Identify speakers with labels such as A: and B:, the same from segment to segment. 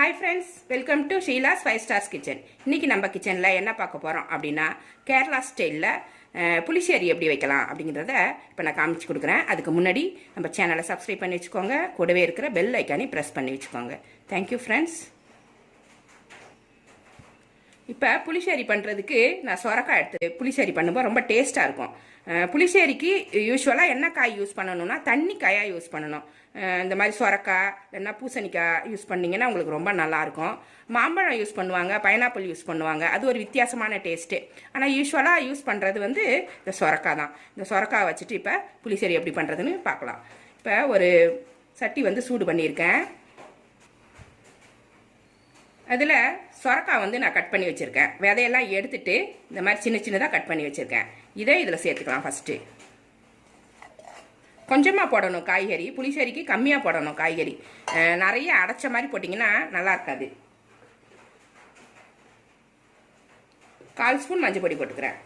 A: Hi friends, welcome to Sheela's 5 stars kitchen. இன்றைக்கி நம்ம கிச்சனில் என்ன பார்க்க போகிறோம் அப்படின்னா, கேரளா ஸ்டைலில் புளிச்சேரி எப்படி வைக்கலாம் அப்படிங்கிறத இப்போ நான் காமிச்சு கொடுக்குறேன். அதுக்கு முன்னாடி நம்ம சேனலை சப்ஸ்கிரைப் பண்ணி வச்சுக்கோங்க, கூடவே இருக்கிற பெல் ஐக்கானே ப்ரெஸ் பண்ணி வச்சுக்கோங்க. Thank you friends. இப்போ புளிச்சேரி பண்ணுறதுக்கு நான் சொரக்காய் எடுத்து புளிச்சேரி பண்ணும்போது ரொம்ப டேஸ்ட்டாக இருக்கும். புளிச்சேரிக்கு யூஸ்வலாக என்ன காய் யூஸ் பண்ணணும்னா தண்ணி காயாக யூஸ் பண்ணணும். இந்த மாதிரி சொரக்காய் இல்லைன்னா பூசணிக்காய் யூஸ் பண்ணிங்கன்னா உங்களுக்கு ரொம்ப நல்லாயிருக்கும். மாம்பழம் யூஸ் பண்ணுவாங்க, பைனாப்பிள் யூஸ் பண்ணுவாங்க, அது ஒரு வித்தியாசமான டேஸ்ட்டு. ஆனால் யூஸ்வலாக யூஸ் பண்ணுறது வந்து இந்த சொரக்காய் தான். இந்த சொரக்காய் வச்சுட்டு இப்போ புளிச்சேரி எப்படி பண்ணுறதுன்னு பார்க்கலாம். இப்போ ஒரு சட்டி வந்து சூடு பண்ணியிருக்கேன். அதில் சொரக்காய் வந்து நான் கட் பண்ணி வச்சுருக்கேன். விதையெல்லாம் எடுத்துட்டு இந்த மாதிரி சின்ன சின்னதாக கட் பண்ணி வச்சுருக்கேன். இதை இதில் சேர்த்துக்கலாம். ஃபஸ்ட்டு கொஞ்சமாக போடணும் காய்கறி. புளிச்சேரிக்கு கம்மியாக போடணும் காய்கறி. நிறைய அடைச்ச மாதிரி போட்டிங்கன்னா நல்லா இருக்காது. 1/4 ஸ்பூன் மஞ்சள் பொடி போட்டுக்கிறேன்.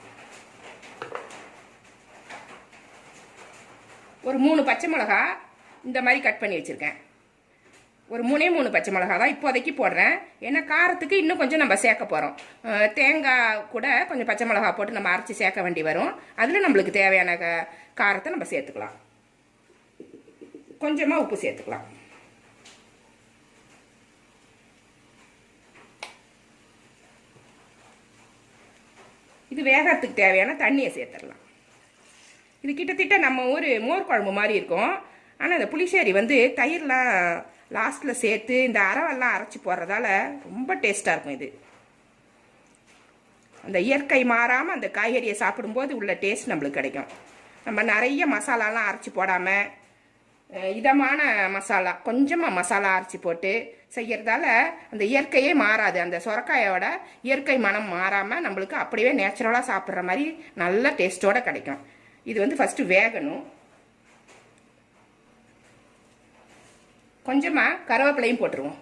A: ஒரு 3 பச்சை மிளகா இந்த மாதிரி கட் பண்ணி வச்சுருக்கேன். ஒரு 3 பச்சை மிளகா தான் இப்போதைக்கு போடுறேன். ஏன்னா காரத்துக்கு இன்னும் கொஞ்சம் நம்ம சேர்க்க போகிறோம். தேங்காய் கூட கொஞ்சம் பச்சை மிளகா போட்டு நம்ம அரைச்சி சேர்க்க வேண்டி வரும். அதில் நம்மளுக்கு தேவையான காரத்தை நம்ம சேர்த்துக்கலாம். கொஞ்சமாக உப்பு சேர்த்துக்கலாம். இது வேகத்துக்கு தேவையான தண்ணியை சேர்த்துடலாம். இது கிட்டத்தட்ட நம்ம ஒரு மோர் குழம்பு மாதிரி இருக்கும். ஆனால் இந்த புளிச்சேரி வந்து தயிர்லாம் லாஸ்ட்டில் சேர்த்து இந்த அரவெல்லாம் அரைச்சி போடுறதால ரொம்ப டேஸ்ட்டாக இருக்கும். இது அந்த இயற்கை மாறாமல் அந்த காய்கறியை சாப்பிடும்போது உள்ள டேஸ்ட் நம்மளுக்கு கிடைக்கும். நம்ம நிறைய மசாலாலாம் அரைச்சி போடாமல் இதமான மசாலா, கொஞ்சமாக மசாலா அரைச்சி போட்டு செய்கிறதால அந்த இயற்கையே மாறாது. அந்த சொரக்காயோட இயற்கை மனம் மாறாமல் நம்மளுக்கு அப்படியே நேச்சுரலாக சாப்பிட்ற மாதிரி நல்ல டேஸ்ட்டோடு கிடைக்கும். இது வந்து ஃபஸ்ட்டு வேகணும். கொஞ்சமாக கருவேப்பிலையும் போட்டுருவோம்.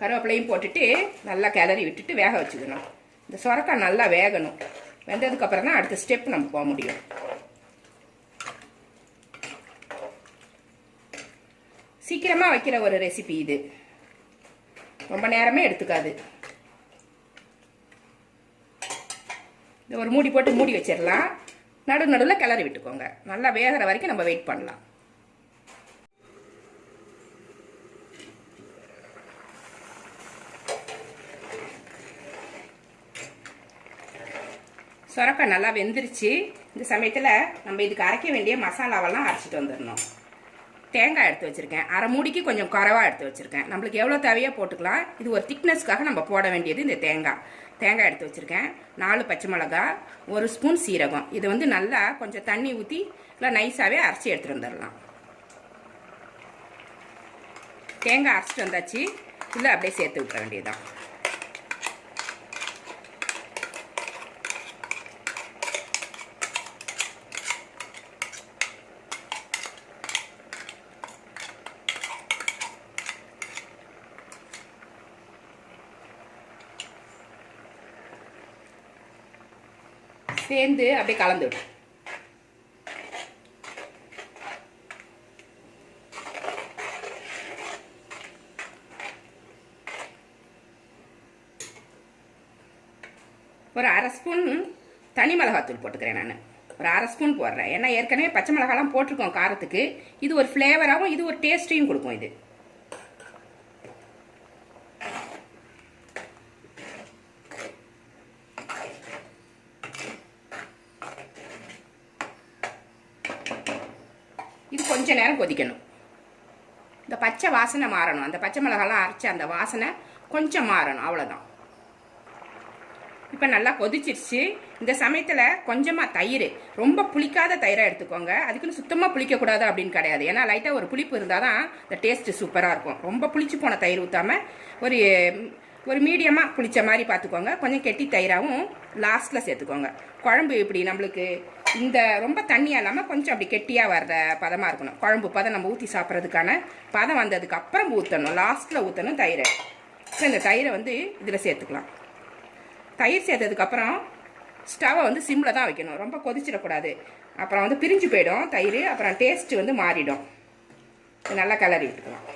A: கருவேப்பிலையும் போட்டுட்டு நல்லா கிளறி விட்டுட்டு வேக வச்சுக்கணும். இந்த சொரக்காய் நல்லா வேகணும். வெந்ததுக்கப்புறம் தான் அடுத்த ஸ்டெப் நம்ம போக முடியும். சீக்கிரமாக வைக்கிற ஒரு ரெசிபி இது. ரொம்ப நேரமே எடுத்துக்காது. இது ஒரு மூடி போட்டு மூடி வச்சிடலாம். நடுவில் கிளறி விட்டுக்கோங்க. நல்லா வேகிற வரைக்கும் நம்ம வெயிட் பண்ணலாம். சொரக்காய் நல்லா வெந்துருச்சு. இந்த சமயத்தில் நம்ம இதுக்கு அரைக்க வேண்டிய மசாலாவெல்லாம் அரைச்சிட்டு வந்துடணும். தேங்காய் எடுத்து வச்சுருக்கேன். அரை மூடிக்கு கொஞ்சம் குறைவாக எடுத்து வச்சுருக்கேன். நம்மளுக்கு எவ்வளோ தேவையோ போட்டுக்கலாம். இது ஒரு திக்னஸ்க்காக நம்ம போட வேண்டியது இந்த தேங்காய் எடுத்து வச்சுருக்கேன். 4 பச்சை மிளகா, 1 ஸ்பூன் சீரகம். இது வந்து நல்லா கொஞ்சம் தண்ணி ஊற்றி இல்லை நைஸாகவே அரைச்சி எடுத்துகிட்டு வந்துடலாம். தேங்காய் அரைச்சிட்டு வந்தாச்சு. இல்லை அப்படியே சேர்த்து விட்டுற வேண்டியதுதான். சேர்ந்து அப்படியே கலந்து விடும். ஒரு 1/2 ஸ்பூன் தனி மிளகாத்தூள் போட்டுக்கிறேன். நான் ஒரு 1/2 ஸ்பூன் போடுறேன். ஏன்னா ஏற்கனவே பச்சை மிளகாலாம் போட்டிருக்கோம் காரத்துக்கு. இது ஒரு ஃப்ளேவராகவும் இது ஒரு டேஸ்ட்டையும் கொடுக்கும். இது இது கொஞ்ச நேரம் கொதிக்கணும். இந்த பச்சை வாசனை மாறணும். அந்த பச்சை மிளகாலாம் அரைச்சி அந்த வாசனை கொஞ்சம் மாறணும். அவ்வளோதான். இப்போ நல்லா கொதிச்சிருச்சு. இந்த சமயத்தில் கொஞ்சமாக தயிர், ரொம்ப புளிக்காத தயிராக எடுத்துக்கோங்க. அதுக்குன்னு சுத்தமாக புளிக்கக்கூடாது அப்படின்னு கிடையாது. ஏன்னா லைட்டாக ஒரு புளிப்பு இருந்தால் தான் இந்த டேஸ்ட்டு சூப்பராக இருக்கும். ரொம்ப புளிச்சு போன தயிர் ஊற்றாமல் ஒரு மீடியமாக புளிச்ச மாதிரி பார்த்துக்கோங்க. கொஞ்சம் கெட்டி தயிராகவும் லாஸ்ட்டில் சேர்த்துக்கோங்க. குழம்பு இப்படி நம்மளுக்கு இந்த ரொம்ப தண்ணியாக இல்லாமல் கொஞ்சம் அப்படி கெட்டியாக வர்ற பதமாக இருக்கணும். குழம்பு பதம் நம்ம ஊற்றி சாப்பிட்றதுக்கான பதம் வந்ததுக்கு அப்புறம் ஊற்றணும். லாஸ்ட்டில் ஊற்றணும் தயிரை. இப்போ இந்த தயிரை வந்து இதில் சேர்த்துக்கலாம். தயிர் சேர்த்ததுக்கப்புறம் ஸ்டவ்வை வந்து சிம்மில் தான் வைக்கணும். ரொம்ப கொதிச்சிடக்கூடாது. அப்புறம் வந்து பிரிஞ்சு போயிடும் தயிர். அப்புறம் டேஸ்ட்டு வந்து மாறிடும். நல்லா கிளறி விட்டுக்கலாம்.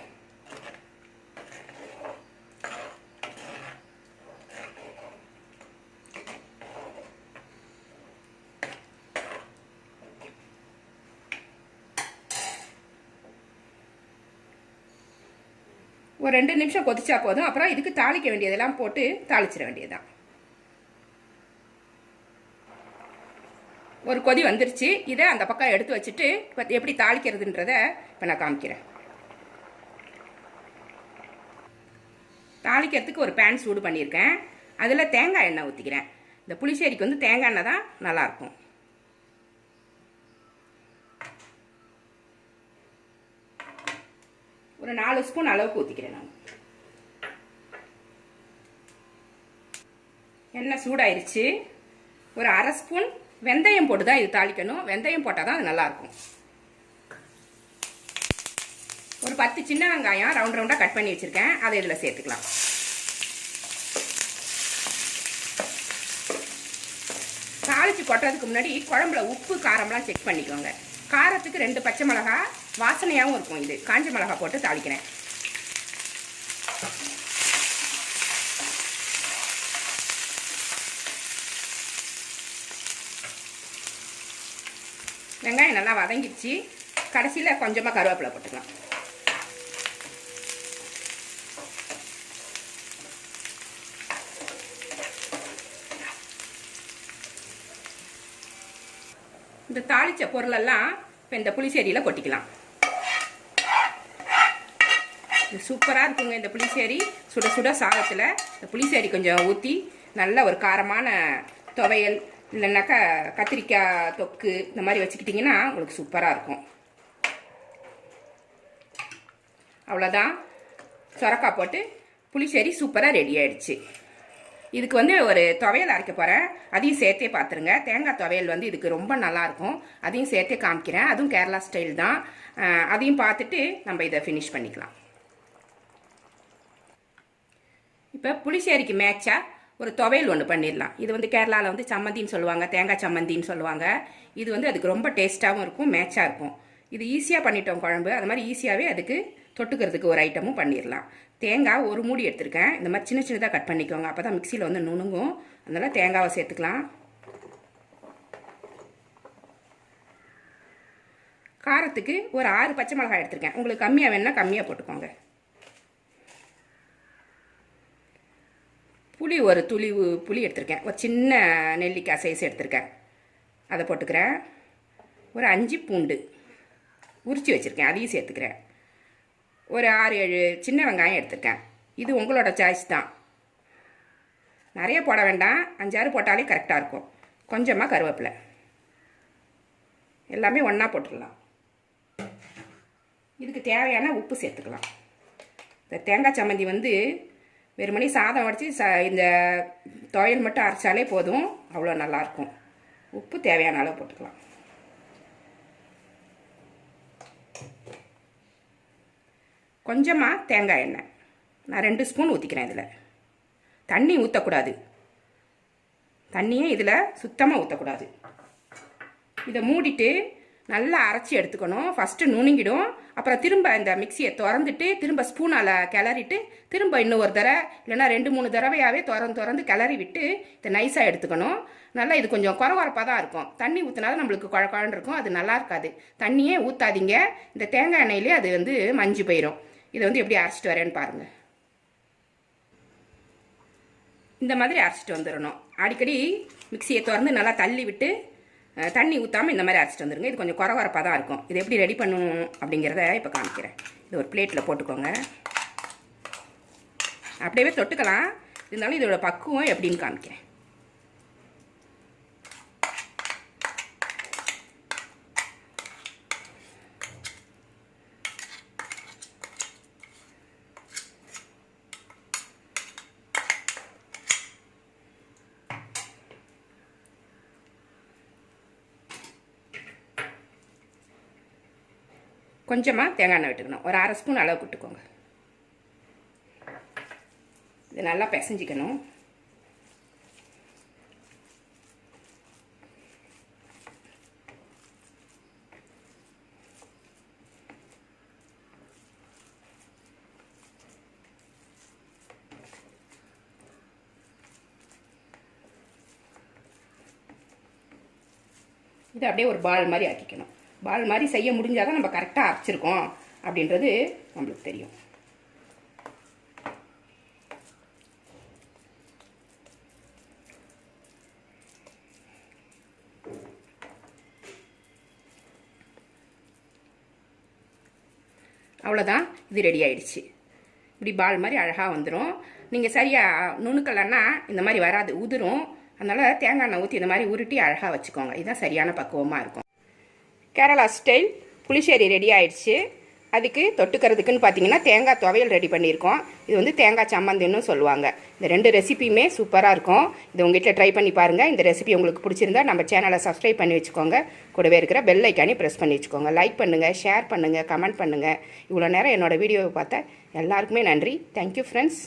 A: ஒரு 2 நிமிஷம் கொதிச்சா போதும். அப்புறம் இதுக்கு தாளிக்க வேண்டியதெல்லாம் போட்டு தாளிச்சிட வேண்டியதுதான். ஒரு கொதி வந்துருச்சு. இதை அந்த பக்கம் எடுத்து வச்சுட்டு இப்போ எப்படி தாளிக்கிறதுன்றத இப்போ நான் காமிக்கிறேன். தாளிக்கிறதுக்கு ஒரு பேன் சூடு பண்ணியிருக்கேன். அதில் தேங்காய் எண்ணெய் ஊற்றிக்கிறேன். இந்த புளிச்சேரிக்கு வந்து தேங்காய் எண்ணெய் தான் நல்லாயிருக்கும். ஒரு 4 ஸ்பூன் அளவுக்கு ஊற்றிக்கிறேன் நான். எண்ணெய் சூடாயிருச்சு. ஒரு 1/2 ஸ்பூன் வெந்தயம் போட்டு தான் இது தாளிக்கணும். வெந்தயம் போட்டால் தான் அது நல்லாயிருக்கும். ஒரு 10 சின்ன வெங்காயம் ரவுண்ட் ரவுண்டாக கட் பண்ணி வச்சுருக்கேன். அதை இதில் சேர்த்துக்கலாம். தாளித்து கொட்டுறதுக்கு முன்னாடி குழம்புல உப்பு காரம்லாம் செக் பண்ணிக்கோங்க. காரத்துக்கு 2 பச்சை மிளகா, வாசனையாகவும் இருக்கும். இது காஞ்ச மிளகா போட்டு தாளிக்கிறேன். வெங்காயம் நல்லா வதங்கிடுச்சு. கடைசியில் கொஞ்சமாக கருவேப்பிலை போட்டுக்கலாம். இந்த தாளிச்ச பொருளெல்லாம் இப்போ இந்த புளிச்சேரியில் கொட்டிக்கலாம். இது சூப்பராக இருக்குங்க. இந்த புளிச்சேரி சுட சுட சாதத்தில் இந்த புளிச்சேரி கொஞ்சம் ஊற்றி நல்ல ஒரு காரமான துவையல் இல்லைன்னாக்கா கத்திரிக்காய் தொக்கு இந்த மாதிரி வச்சுக்கிட்டிங்கன்னா உங்களுக்கு சூப்பராக இருக்கும். அவ்வளோதான். சொரக்காய் போட்டு புளிச்சேரி சூப்பராக ரெடி ஆகிடுச்சு. இதுக்கு வந்து ஒரு துவையல் அரைக்க போகிறேன். அதையும் சேர்த்தே பார்த்துருங்க. தேங்காய் துவையல் வந்து இதுக்கு ரொம்ப நல்லாயிருக்கும். அதையும் சேர்த்தே காமிக்கிறேன். அதுவும் கேரளா ஸ்டைல் தான். அதையும் பார்த்துட்டு நம்ம இதை ஃபினிஷ் பண்ணிக்கலாம். இப்போ புளிச்சேரிக்கு மேட்சாக ஒரு துவையல் ஒன்று பண்ணிடலாம். இது வந்து கேரளாவில் வந்து சம்மந்தின்னு சொல்லுவாங்க, தேங்காய் சம்மந்தின்னு சொல்லுவாங்க. இது வந்து அதுக்கு ரொம்ப டேஸ்ட்டாகவும் இருக்கும், மேட்சாக இருக்கும். இது ஈஸியாக பண்ணிட்டோம் குழம்பு. அது மாதிரி ஈஸியாகவே அதுக்கு தொட்டுக்கிறதுக்கு ஒரு ஐட்டமும் பண்ணிடலாம். தேங்காய் ஒரு மூடி எடுத்திருக்கேன். இந்த மாதிரி சின்ன சின்னதாக கட் பண்ணிக்கோங்க. அப்போ தான் மிக்சியில் வந்து நுணுங்கும். அதனால் தேங்காவை சேர்த்துக்கலாம். காரத்துக்கு ஒரு 6 பச்சை மிளகாய் எடுத்திருக்கேன். உங்களுக்கு கம்மியாக வேணுன்னா கம்மியாக போட்டுக்கோங்க. புளி ஒரு துளி புளி எடுத்திருக்கேன். ஒரு சின்ன நெல்லிக்காய் சைஸ் எடுத்திருக்கேன். அதை போட்டுக்கிறேன். ஒரு 5 பூண்டு உரித்து வச்சுருக்கேன், அதையும் சேர்த்துக்கிறேன். ஒரு 6-7 சின்ன வெங்காயம் எடுத்திருக்கேன். இது உங்களோட சாய்ஸ் தான். நிறைய போட வேண்டாம், 5-6 போட்டாலே கரெக்டாக இருக்கும். கொஞ்சமாக கருவேப்பிலை, எல்லாமே ஒன்றா போட்டுடலாம். இதுக்கு தேவையான உப்பு சேர்த்துக்கலாம். இந்த தேங்காய் சம்மந்தி வந்து வெறுமனே சாதம் வடித்து இந்த துவையல் மட்டும் அரைச்சாலே போதும், அவ்வளோ நல்லாயிருக்கும். உப்பு தேவையான அளவு போட்டுக்கலாம். கொஞ்சமாக தேங்காய் எண்ணெய் நான் 2 ஸ்பூன் ஊற்றிக்கிறேன். இதில் தண்ணி ஊற்றக்கூடாது. தண்ணியே இதில் சுத்தமாக ஊற்றக்கூடாது. இதை மூடிட்டு நல்லா அரைச்சி எடுத்துக்கணும். ஃபஸ்ட்டு நுணுங்கிடும். அப்புறம் திரும்ப இந்த மிக்சியை திறந்துட்டு திரும்ப ஸ்பூனால் கிளறிட்டு திரும்ப இன்னும் ஒரு தடவை இல்லைன்னா 2-3 தடவையாகவே திறந்து கிளறி விட்டு இதை நைஸாக எடுத்துக்கணும். நல்லா இது கொஞ்சம் குறகுறப்பாக தான் இருக்கும். தண்ணி ஊற்றினாலும் நம்மளுக்கு குழன்னு இருக்கும், அது நல்லா இருக்காது. தண்ணியே ஊற்றாதீங்க. இந்த தேங்காய் எண்ணெயிலே அது வந்து மஞ்சு போயிடும். இதை வந்து எப்படி அரைச்சிட்டு வரேன்னு பாருங்கள். இந்த மாதிரி அரைச்சிட்டு வந்துடணும். அடிக்கடி மிக்சியை திறந்து நல்லா தள்ளி விட்டு தண்ணி ஊற்றாமல் இந்த மாதிரி அரைச்சிட்டு வந்துடுங்க. இது கொஞ்சம் குறகுறப்பாக தான் இருக்கும். இது எப்படி ரெடி பண்ணணும் அப்படிங்கிறத இப்போ காமிக்கிறேன். இது ஒரு பிளேட்டில் போட்டுக்கோங்க. அப்படியே தொட்டுக்கலாம். இருந்தாலும் இதோட பக்குவம் எப்படின்னு காமிக்கிறேன். கொஞ்சமாக தேங்காய் எண்ணெய் விட்டுக்கணும். ஒரு 1/2 ஸ்பூன் அளவு விட்டுக்கோங்க. இது நல்லா பிசைஞ்சிக்கணும். இது அப்படியே ஒரு பால் மாதிரி ஆக்கிக்கணும். பால் மாதிரி செய்ய முடிஞ்சால் தான் நம்ம கரெக்டாக அரைச்சிருக்கோம் அப்படின்றது நம்மளுக்கு தெரியும். அவ்வளோதான், இது ரெடி ஆயிடுச்சு. இப்படி பால் மாதிரி அழகாக வந்துடும். நீங்கள் சரியாக நுணுக்கலைன்னா இந்த மாதிரி வராது, உதிரும். அதனால் தேங்காய் எண்ணெய் ஊற்றி இந்த மாதிரி உருட்டி அழகாக வச்சுக்கோங்க. இதுதான் சரியான பக்குவமாக இருக்கும். கேரளா ஸ்டைல் புளிச்சேரி ரெடி ஆயிடுச்சு. அதுக்கு தொட்டுக்கிறதுக்குன்னு பார்த்தீங்கன்னா தேங்காய் துவையல் ரெடி பண்ணியிருக்கோம். இது வந்து தேங்காய் சம்மந்தின்னு சொல்லுவாங்க. இந்த 2 ரெசிபியுமே சூப்பராக இருக்கும். இது உங்கள் வீட்டில் ட்ரை பண்ணி பாருங்கள். இந்த ரெசிபி உங்களுக்கு பிடிச்சிருந்தா நம்ம சேனலை சப்ஸ்கிரைப் பண்ணி வச்சுக்கோங்க. கூடவே இருக்கிற பெல் ஐக்கானே ப்ரெஸ் பண்ணி வச்சுக்கோங்க. லைக் பண்ணுங்கள், ஷேர் பண்ணுங்கள், கமெண்ட் பண்ணுங்கள். இவ்வளோ நேரம் என்னோடய வீடியோவை பார்த்தா எல்லாருக்குமே நன்றி. Thank you friends.